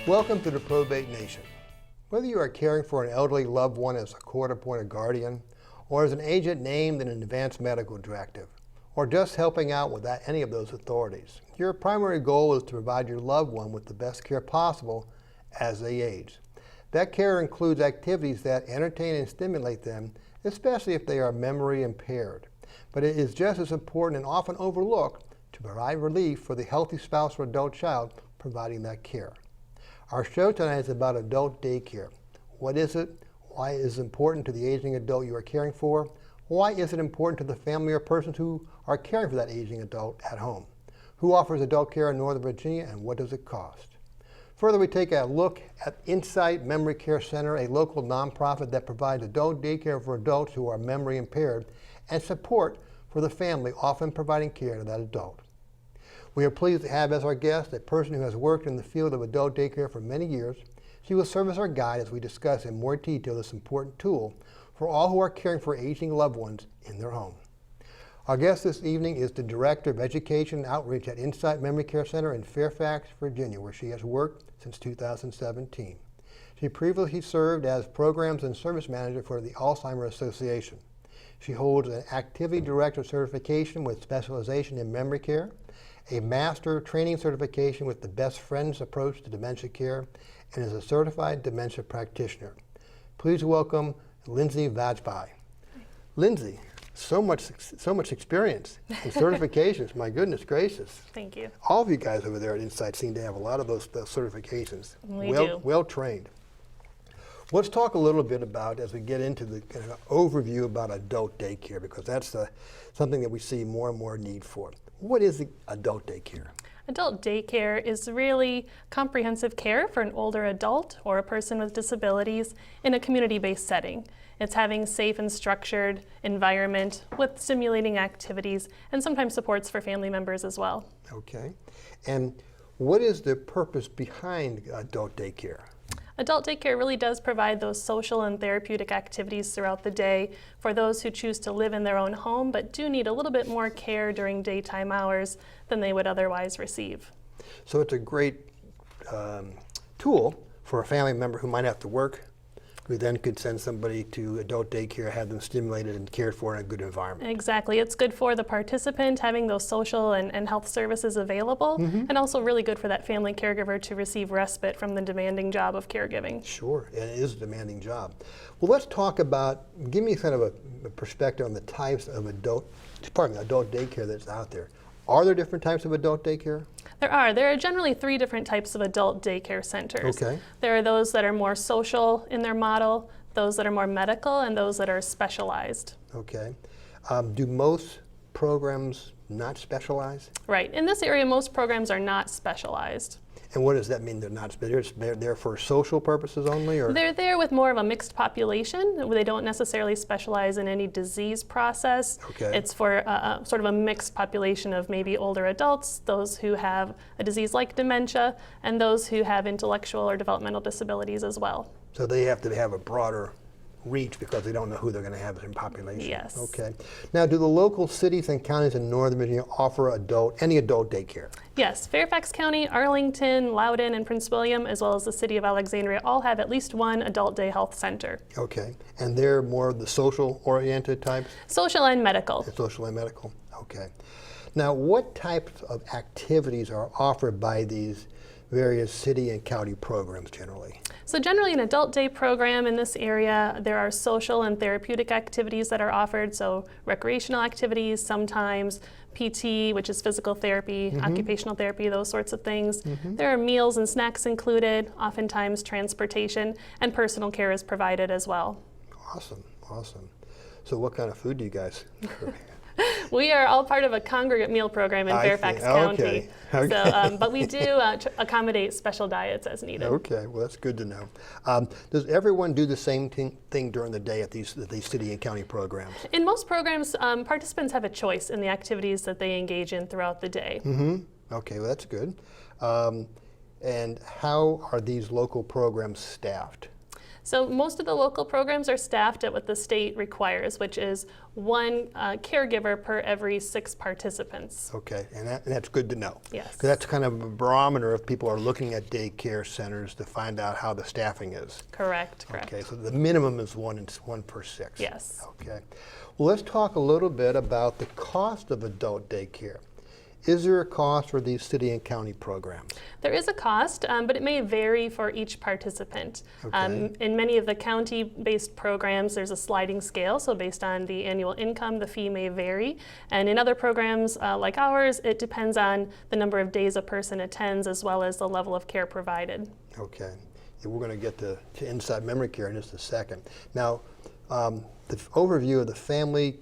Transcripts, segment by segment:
Welcome to the Probate Nation. Whether you are caring for an elderly loved one as a court-appointed guardian, or as an agent named in an advanced medical directive, or just helping out without any of those authorities, your primary goal is to provide your loved one with the best care possible as they age. That care includes activities that entertain and stimulate them, especially if they are memory impaired. But it is just as important and often overlooked to provide relief for the healthy spouse or adult child providing that care. Our show tonight is about adult daycare. What is it? Why is it important to the aging adult you are caring for? Why is it important to the family or persons who are caring for that aging adult at home? Who offers adult care in Northern Virginia, and what does it cost? Further, we take a look at Insight Memory Care Center, a local nonprofit that provides adult daycare for adults who are memory impaired, and support for the family, often providing care to that adult. We are pleased to have as our guest a person who has worked in the field of adult daycare for many years. She will serve as our guide as we discuss in more detail this important tool for all who are caring for aging loved ones in their home. Our guest this evening is the Director of Education and Outreach at Insight Memory Care Center in Fairfax, Virginia, where she has worked since 2017. She previously served as Programs and Service Manager for the Alzheimer's Association. She holds an Activity Director certification with specialization in memory care, a Master Training certification with the Best Friends approach to dementia care, and is a certified dementia practitioner. Please welcome Lindsay Vajpayee. Lindsay, so much experience and certifications. My goodness gracious. Thank you. All of you guys over there at Insight seem to have a lot of those certifications. We do. Well trained. Let's talk a little bit about, as we get into the kind of overview about adult daycare, because that's something that we see more and more need for. What is the adult daycare? Adult daycare is really comprehensive care for an older adult or a person with disabilities in a community-based setting. It's having safe and structured environment with stimulating activities and sometimes supports for family members as well. Okay. And what is the purpose behind adult daycare? Adult daycare really does provide those social and therapeutic activities throughout the day for those who choose to live in their own home but do need a little bit more care during daytime hours than they would otherwise receive. So it's a great tool for a family member who might have to work, who then could send somebody to adult daycare, have them stimulated and cared for in a good environment. Exactly. It's good for the participant having those social and health services available, and also really good for that family caregiver to receive respite from the demanding job of caregiving. Sure, it is a demanding job. Well, let's talk about, give me kind of a perspective on the types of adult daycare that's out there. Are there different types of adult daycare? There are. There are generally 3 different types of adult daycare centers. Okay. There are those that are more social in their model, those that are more medical, and those that are specialized. Okay. Do most programs not specialize? Right. In this area, most programs are not specialized. And what does that mean they're not? They're there for social purposes only? Or? They're there with more of a mixed population. They don't necessarily specialize in any disease process. Okay. It's for sort of a mixed population of maybe older adults, those who have a disease like dementia, and those who have intellectual or developmental disabilities as well. So they have to have a broader reach because they don't know who they're going to have in population. Yes. Okay. Now, do the local cities and counties in Northern Virginia offer any adult daycare? Yes. Fairfax County, Arlington, Loudoun, and Prince William, as well as the city of Alexandria, all have at least one adult day health center. Okay. And they're more of the social-oriented types? Social and medical. Social and medical. Okay. Now, what types of activities are offered by these various city and county programs generally? So generally an adult day program in this area, there are social and therapeutic activities that are offered, so recreational activities, sometimes PT, which is physical therapy, occupational therapy, those sorts of things. There are meals and snacks included, oftentimes transportation, and personal care is provided as well. Awesome, awesome. So what kind of food do you guys serve? We are all part of a congregate meal program in Fairfax County. Okay. So, but we do accommodate special diets as needed. Okay, well that's good to know. Does everyone do the same thing during the day at these city and county programs? In most programs, participants have a choice in the activities that they engage in throughout the day. Okay, well that's good. And how are these local programs staffed? So most of the local programs are staffed at what the state requires, which is one caregiver per every 6 participants. Okay, and that's good to know. Yes. 'Cause that's kind of a barometer if people are looking at daycare centers to find out how the staffing is. Correct. Okay, so the minimum is one per 6. Yes. Okay. Well, let's talk a little bit about the cost of adult daycare. Is there a cost for these city and county programs? There is a cost, but it may vary for each participant. Okay. In many of the county-based programs, there's a sliding scale, so based on the annual income, the fee may vary. And in other programs like ours, it depends on the number of days a person attends as well as the level of care provided. Okay. Yeah, we're going to get to inside memory care in just a second. Now, the overview of the family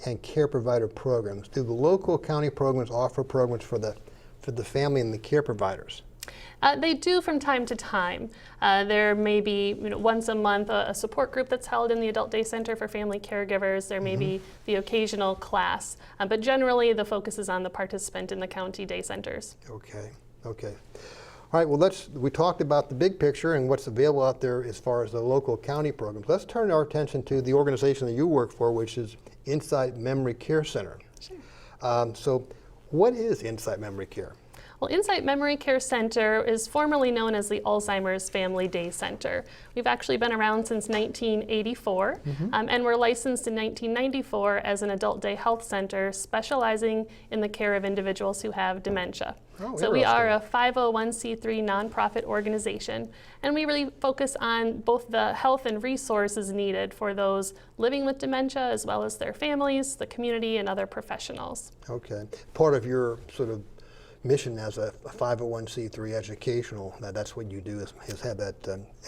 and care provider programs. Do the local county programs offer programs for the family and the care providers? They do from time to time. There may be once a month a support group that's held in the Adult Day Center for family caregivers. There may be the occasional class, but generally the focus is on the participant in the county day centers. Okay, okay. All right, well, we talked about the big picture and what's available out there as far as the local county programs. Let's turn our attention to the organization that you work for, which is Insight Memory Care Center. Sure. So what is Insight Memory Care? Well, Insight Memory Care Center is formerly known as the Alzheimer's Family Day Center. We've actually been around since 1984, and we're licensed in 1994 as an adult day health center specializing in the care of individuals who have dementia. Oh, so we are a 501c3 nonprofit organization, and we really focus on both the health and resources needed for those living with dementia as well as their families, the community, and other professionals. Okay. Part of your sort of mission as a 501c3 educational, that's what you do is have that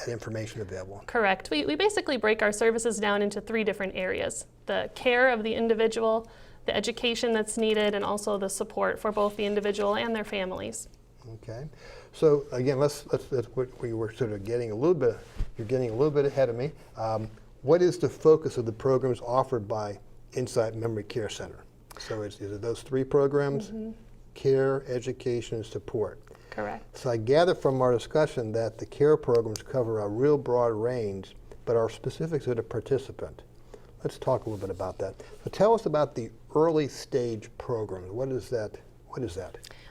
information available. Correct. We basically break our services down into 3 different areas: the care of the individual, the education that's needed, and also the support for both the individual and their families. Okay. So again, that's what we were sort of getting a little bit. You're getting a little bit ahead of me. What is the focus of the programs offered by Insight Memory Care Center? So is it those 3 programs? Care, education, and support. Correct. So I gather from our discussion that the care programs cover a real broad range, but are specific to the participant. Let's talk a little bit about that. So tell us about the early stage programs. What is that?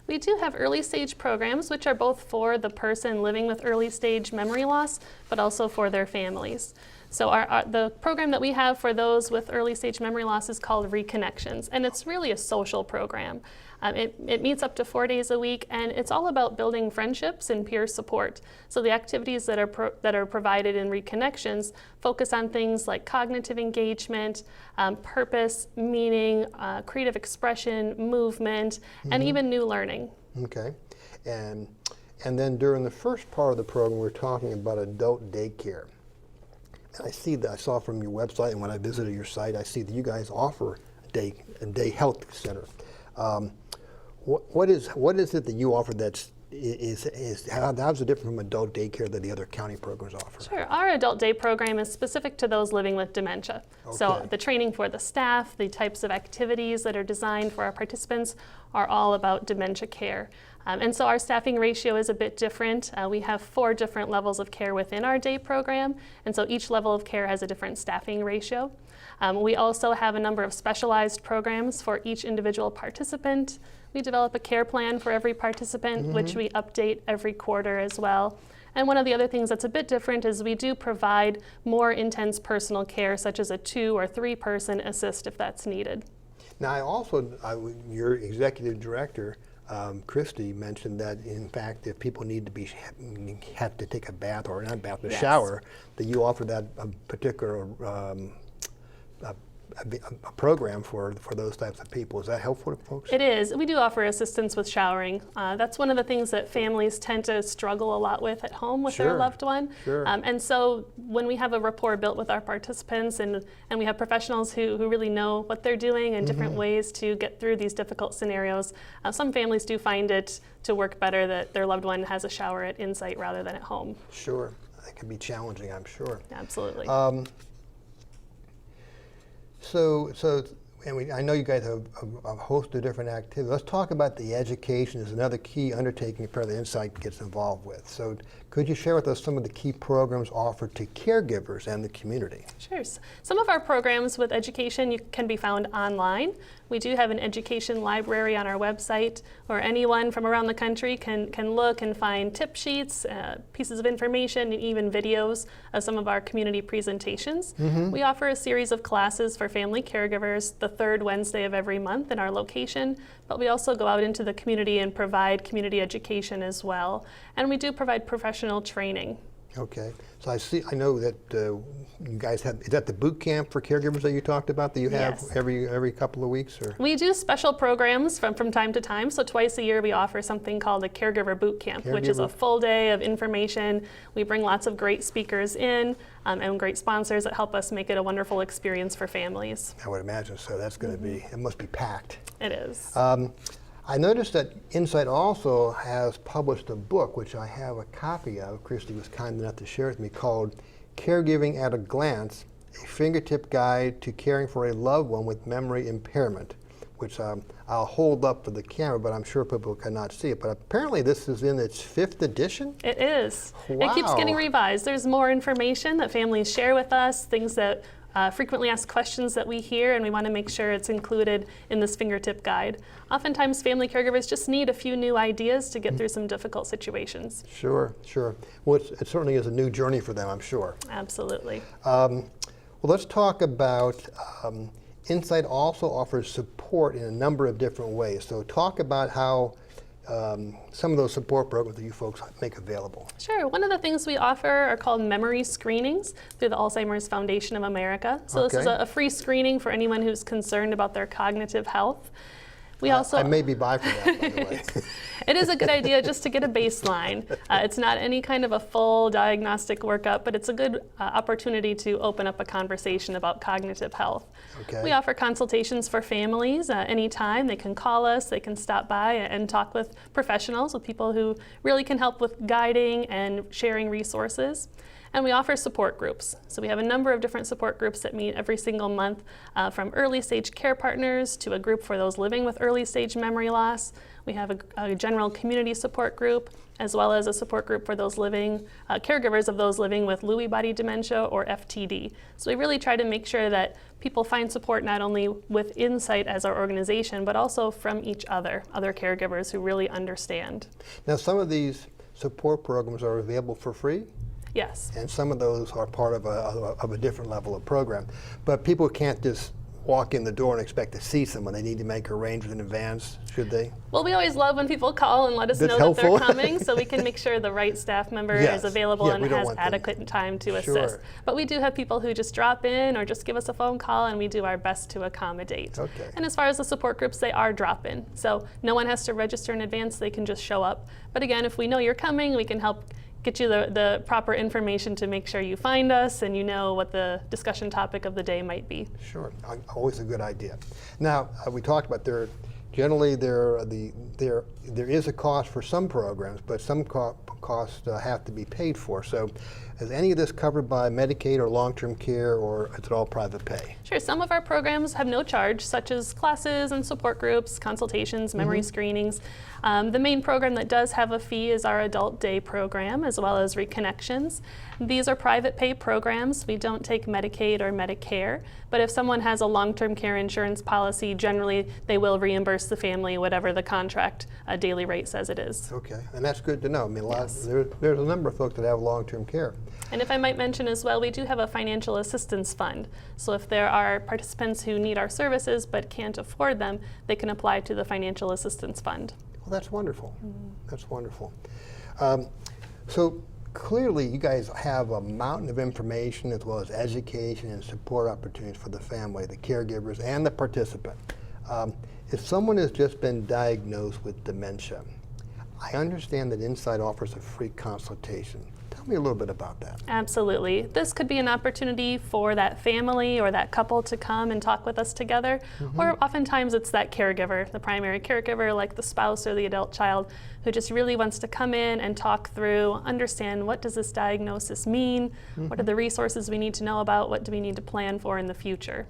We do have early stage programs, which are both for the person living with early stage memory loss, but also for their families. So the program that we have for those with early stage memory loss is called Reconnections, and it's really a social program. It meets up to 4 days a week, and it's all about building friendships and peer support. So the activities that are provided in Reconnections focus on things like cognitive engagement, purpose, meaning, creative expression, movement, and even new learning. Okay. And then during the first part of the program, we're talking about adult daycare. And I saw from your website, and when I visited your site, I see that you guys offer a day health center. What is it that you offer how's it different from adult daycare that the other county programs offer? Sure. Our adult day program is specific to those living with dementia. Okay. So the training for the staff, the types of activities that are designed for our participants are all about dementia care. And so our staffing ratio is a bit different. We have 4 different levels of care within our day program, and so each level of care has a different staffing ratio. We also have a number of specialized programs for each individual participant. We develop a care plan for every participant, which we update every quarter as well. And one of the other things that's a bit different is we do provide more intense personal care, such as a 2 or 3 person assist if that's needed. Now, your executive director, Christy, mentioned that in fact, if people need to have to take a bath or not a bath, a shower, that you offer that particular a program for those types of people. Is that helpful to folks? It is. We do offer assistance with showering. That's one of the things that families tend to struggle a lot with at home with their loved one. Sure. And so when we have a rapport built with our participants and we have professionals who really know what they're doing and different ways to get through these difficult scenarios, some families do find it to work better that their loved one has a shower at Insight rather than at home. Sure. That can be challenging, I'm sure. Absolutely. So and I know you guys have a host of different activities. Let's talk about the education is another key undertaking apparently Insight gets involved with. So could you share with us some of the key programs offered to caregivers and the community? Sure. Some of our programs with education can be found online. We do have an education library on our website where anyone from around the country can look and find tip sheets, pieces of information, and even videos of some of our community presentations. We offer a series of classes for family caregivers the third Wednesday of every month in our location, but we also go out into the community and provide community education as well. And we do provide professional training. Okay, so I know that you guys have, is that the boot camp for caregivers that you talked about that you have Yes. every couple of weeks? Or? We do special programs from time to time. So twice a year we offer something called a caregiver boot camp, which is a full day of information. We bring lots of great speakers in and great sponsors that help us make it a wonderful experience for families. I would imagine so. That's going to be, it must be packed. It is. I noticed that Insight also has published a book, which I have a copy of. Christy was kind enough to share with me, called Caregiving at a Glance, a fingertip guide to caring for a loved one with memory impairment, which I'll hold up for the camera, but I'm sure people cannot see it. But apparently this is in its 5th edition? It is. Wow. It keeps getting revised. There's more information that families share with us, things that frequently asked questions that we hear, and we want to make sure it's included in this fingertip guide. Oftentimes, family caregivers just need a few new ideas to get through some difficult situations. Sure, sure. Well, it certainly is a new journey for them, I'm sure. Absolutely. Well, let's talk about Insight also offers support in a number of different ways. So talk about how some of those support programs that you folks make available. Sure. One of the things we offer are called memory screenings through the Alzheimer's Foundation of America. So this is a free screening for anyone who's concerned about their cognitive health. We also I may be by for that, by the way. It is a good idea just to get a baseline. It's not any kind of a full diagnostic workup, but it's a good opportunity to open up a conversation about cognitive health. Okay. We offer consultations for families anytime. They can call us, they can stop by and talk with professionals, with people who really can help with guiding and sharing resources. And we offer support groups. So we have a number of different support groups that meet every single month, from early stage care partners to a group for those living with early stage memory loss. We have a general community support group, as well as a support group for those living, caregivers of those living with Lewy body dementia or FTD. So we really try to make sure that people find support not only with Insight as our organization, but also from each other caregivers who really understand. Now, some of these support programs are available for free? Yes. And some of those are part of a different level of program. But people can't just walk in the door and expect to see someone. They need to make arrangements in advance, should they? Well, we always love when people call and let us That's know helpful. that they're coming, so we can make sure the right staff member Yes. is available Yeah, and we don't has want them- adequate time to Sure. assist. But we do have people who just drop in or just give us a phone call, and we do our best to accommodate. Okay. And as far as the support groups, they are drop-in. So no one has to register in advance, they can just show up. But again, if we know you're coming, we can help get you the proper information to make sure you find us and you know what the discussion topic of the day might be. Sure, always a good idea. Now, we talked about there is a cost for some programs, but some costs have to be paid for. So is any of this covered by Medicaid or long-term care, or is it all private pay? Sure, some of our programs have no charge, such as classes and support groups, consultations, memory screenings. The main program that does have a fee is our Adult Day program, as well as Reconnections. These are private pay programs. We don't take Medicaid or Medicare, but if someone has a long-term care insurance policy, generally they will reimburse the family whatever the contract daily rate says it is. Okay, and that's good to know. I mean, Yes. there's a number of folks that have long-term care. And if I might mention as well, we do have a financial assistance fund. So if there are participants who need our services but can't afford them, they can apply to the financial assistance fund. Well, that's wonderful. That's wonderful. So clearly, you guys have a mountain of information as well as education and support opportunities for the family, the caregivers, and the participant. If someone has just been diagnosed with dementia, I understand that Insight offers a free consultation. Tell me a little bit about that. Absolutely. This could be an opportunity for that family or that couple to come and talk with us together. Or oftentimes it's that caregiver, the primary caregiver, like the spouse or the adult child, who just really wants to come in and talk through, understand what does this diagnosis mean, what are the resources we need to know about, what do we need to plan for in the future.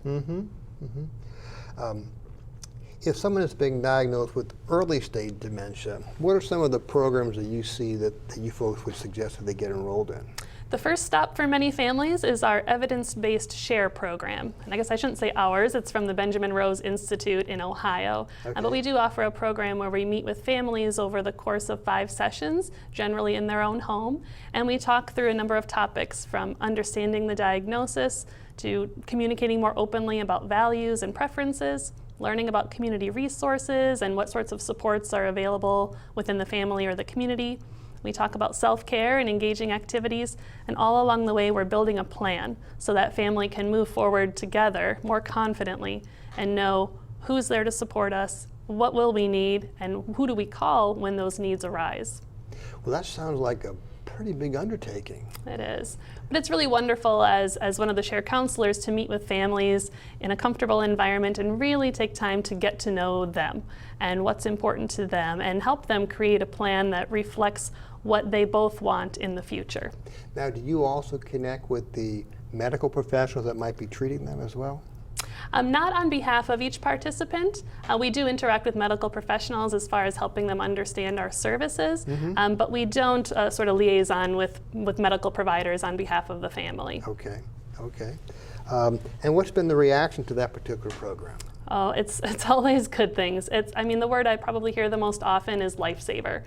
If someone is being diagnosed with early stage dementia, what are some of the programs that you see that you folks would suggest that they get enrolled in? The first stop for many families is our evidence-based SHARE program. And I guess I shouldn't say ours, it's from the Benjamin Rose Institute in Ohio. Okay. But we do offer a program where we meet with families over the course of 5 sessions, generally in their own home. And we talk through a number of topics from understanding the diagnosis to communicating more openly about values and preferences, learning about community resources and what sorts of supports are available within the family or the community. We talk about self-care and engaging activities, and all along the way we're building a plan so that family can move forward together more confidently and know who's there to support us, what will we need, and who do we call when those needs arise. Well, that sounds like a pretty big undertaking. It is. But it's really wonderful as one of the SHARE counselors to meet with families in a comfortable environment and really take time to get to know them and what's important to them and help them create a plan that reflects what they both want in the future. Now, do you also connect with the medical professionals that might be treating them as well? Not on behalf of each participant. We do interact with medical professionals as far as helping them understand our services, but we don't sort of liaison with medical providers on behalf of the family. Okay, okay. And what's been the reaction to that particular program? Oh, it's always good things. I mean, the word I probably hear the most often is lifesaver.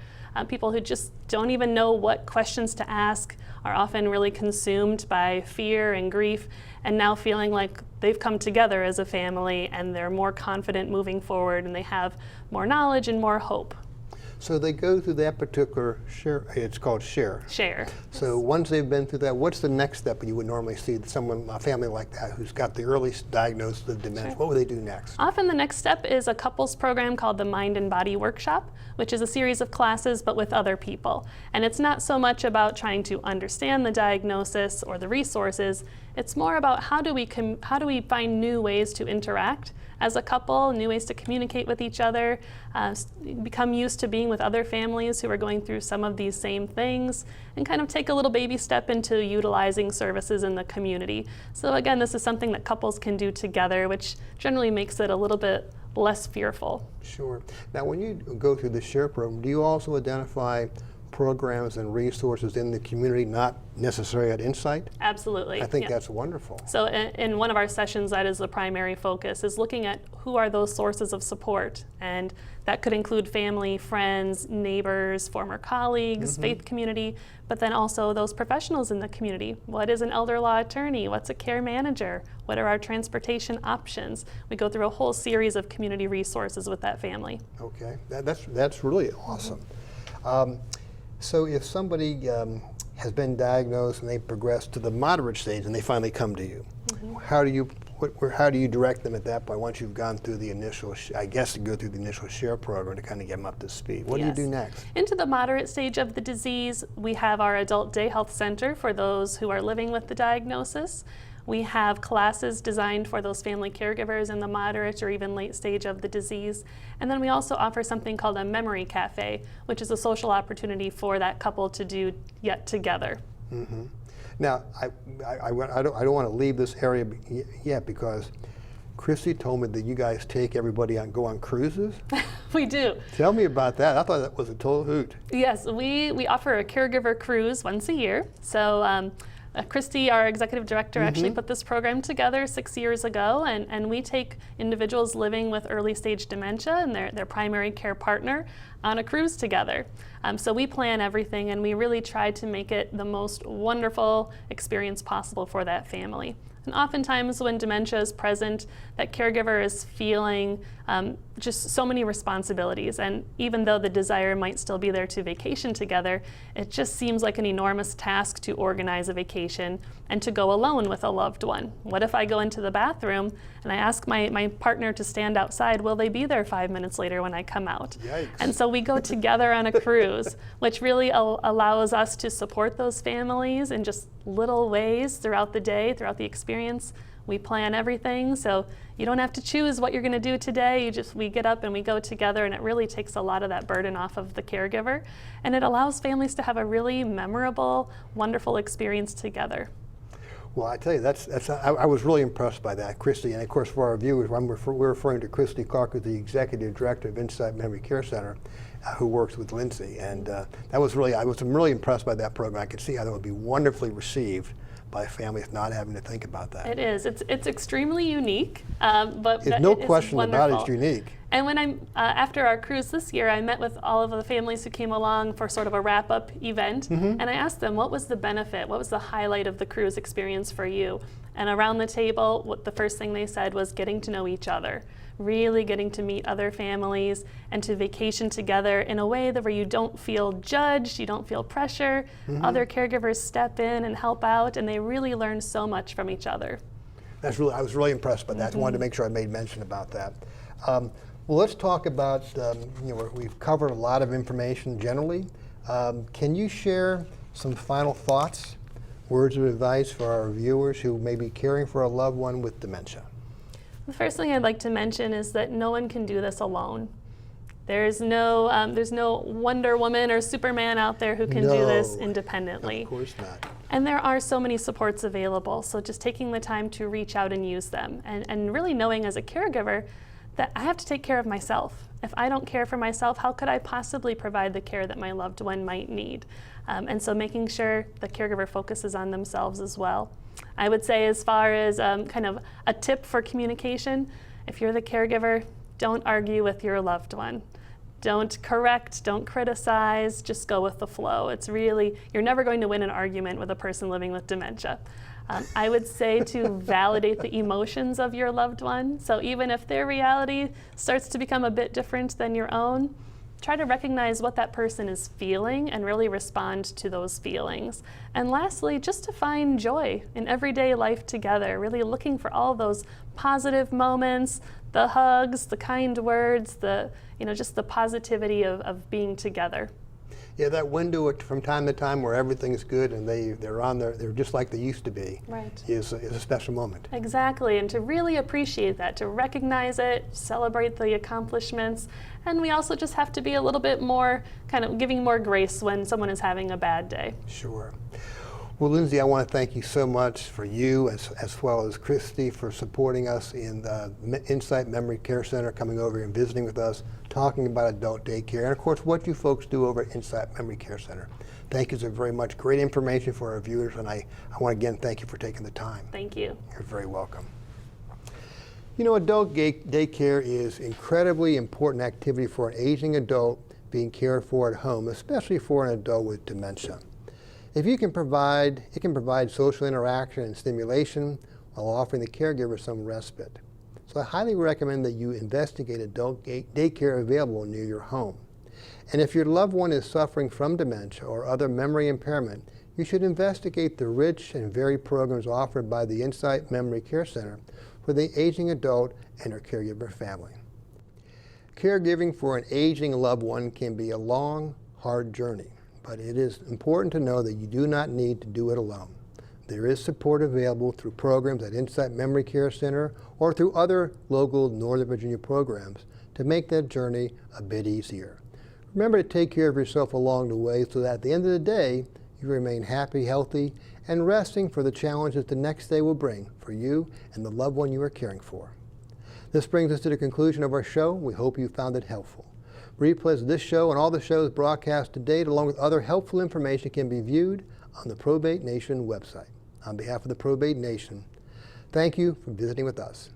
People who just don't even know what questions to ask are often really consumed by fear and grief, and now feeling like they've come together as a family and they're more confident moving forward and they have more knowledge and more hope. So they go through that particular SHARE, it's called SHARE. SHARE. So once they've been through that, what's the next step you would normally see a family like that who's got the early diagnosis of dementia? Sure. What would they do next? Often the next step is a couples program called the Mind and Body Workshop, which is a series of classes but with other people. And it's not so much about trying to understand the diagnosis or the resources, it's more about how do we find new ways to interact as a couple, new ways to communicate with each other, become used to being with other families who are going through some of these same things, and kind of take a little baby step into utilizing services in the community. So again, this is something that couples can do together, which generally makes it a little bit less fearful. Sure. Now, when you go through the SHARE program, do you also identify programs and resources in the community not necessarily at Insight? Absolutely. I think yeah. that's wonderful. So in one of our sessions, that is the primary focus, is looking at who are those sources of support. And that could include family, friends, neighbors, former colleagues, faith community, but then also those professionals in the community. What is an elder law attorney? What's a care manager? What are our transportation options? We go through a whole series of community resources with that family. Okay, that's really awesome. So if somebody has been diagnosed and they progress to the moderate stage and they finally come to you, how do you direct them at that point once you've gone through the initial, I guess you go through the initial SHARE program to kind of get them up to speed? What do you do next? Into the moderate stage of the disease, we have our Adult Day Health Center for those who are living with the diagnosis. We have classes designed for those family caregivers in the moderate or even late stage of the disease. And then we also offer something called a memory cafe, which is a social opportunity for that couple to do yet together. Now, I don't want to leave this area yet because Christy told me that you guys take everybody go on cruises. We do. Tell me about that. I thought that was a total hoot. Yes, we offer a caregiver cruise once a year. So Christy, our executive director, actually put this program together 6 years ago, and we take individuals living with early stage dementia and their primary care partner on a cruise together. So we plan everything, and we really try to make it the most wonderful experience possible for that family. And oftentimes when dementia is present, that caregiver is feeling just so many responsibilities. And even though the desire might still be there to vacation together, it just seems like an enormous task to organize a vacation and to go alone with a loved one. What if I go into the bathroom and I ask my partner to stand outside? Will they be there 5 minutes later when I come out? Yikes. And so we go together on a cruise, which really allows us to support those families in just little ways throughout the day, throughout the experience. We plan everything, so you don't have to choose what you're going to do today. We get up and we go together, and it really takes a lot of that burden off of the caregiver, and it allows families to have a really memorable, wonderful experience together. Well, I tell you, I was really impressed by that, Christy. And of course, for our viewers, we're referring to Christy Clark, who's the Executive Director of Insight Memory Care Center, who works with Lindsay. And I was really impressed by that program. I could see how that would be wonderfully received by families not having to think about that. It is. It's extremely unique, but There's no it is question about it, it's wonderful. unique. And when after our cruise this year, I met with all of the families who came along for sort of a wrap-up event, and I asked them, what was the benefit? What was the highlight of the cruise experience for you? And around the table, the first thing they said was getting to know each other, really getting to meet other families and to vacation together in a way that where you don't feel judged, you don't feel pressure. Other caregivers step in and help out, and they really learn so much from each other. I was really impressed by that. I wanted to make sure I made mention about that. Well, let's talk about, we've covered a lot of information generally. Can you share some final thoughts, words of advice for our viewers who may be caring for a loved one with dementia? The first thing I'd like to mention is that no one can do this alone. There's no Wonder Woman or Superman out there who can do this independently. Of course not. And there are so many supports available, so just taking the time to reach out and use them, and really knowing as a caregiver that I have to take care of myself. If I don't care for myself, how could I possibly provide the care that my loved one might need? And so making sure the caregiver focuses on themselves as well. I would say, as far as kind of a tip for communication, if you're the caregiver, don't argue with your loved one. Don't correct, don't criticize, just go with the flow. It's really, you're never going to win an argument with a person living with dementia. I would say to validate the emotions of your loved one. So even if their reality starts to become a bit different than your own, try to recognize what that person is feeling and really respond to those feelings. And lastly, just to find joy in everyday life together, really looking for all those positive moments, the hugs, the kind words, just the positivity of being together. Yeah, that window from time to time where everything's good and they're just like they used to be, right, is a special moment. Exactly, and to really appreciate that, to recognize it, celebrate the accomplishments, and we also just have to be a little bit more, kind of giving more grace when someone is having a bad day. Sure. Well, Lindsay, I want to thank you so much for you, as well as Christy, for supporting us in the Insight Memory Care Center, coming over and visiting with us, talking about adult daycare, and of course what you folks do over at Insight Memory Care Center. Thank you so very much. Great information for our viewers, and I want to again thank you for taking the time. Thank you. You're very welcome. You know, adult daycare is incredibly important activity for an aging adult being cared for at home, especially for an adult with dementia. It can provide social interaction and stimulation while offering the caregiver some respite. So I highly recommend that you investigate adult daycare available near your home. And if your loved one is suffering from dementia or other memory impairment, you should investigate the rich and varied programs offered by the Insight Memory Care Center for the aging adult and her caregiver family. Caregiving for an aging loved one can be a long, hard journey. But it is important to know that you do not need to do it alone. There is support available through programs at Insight Memory Care Center or through other local Northern Virginia programs to make that journey a bit easier. Remember to take care of yourself along the way so that at the end of the day, you remain happy, healthy, and resting for the challenges the next day will bring for you and the loved one you are caring for. This brings us to the conclusion of our show. We hope you found it helpful. Replays of this show and all the shows broadcast to date, along with other helpful information, can be viewed on the Probate Nation website. On behalf of the Probate Nation, thank you for visiting with us.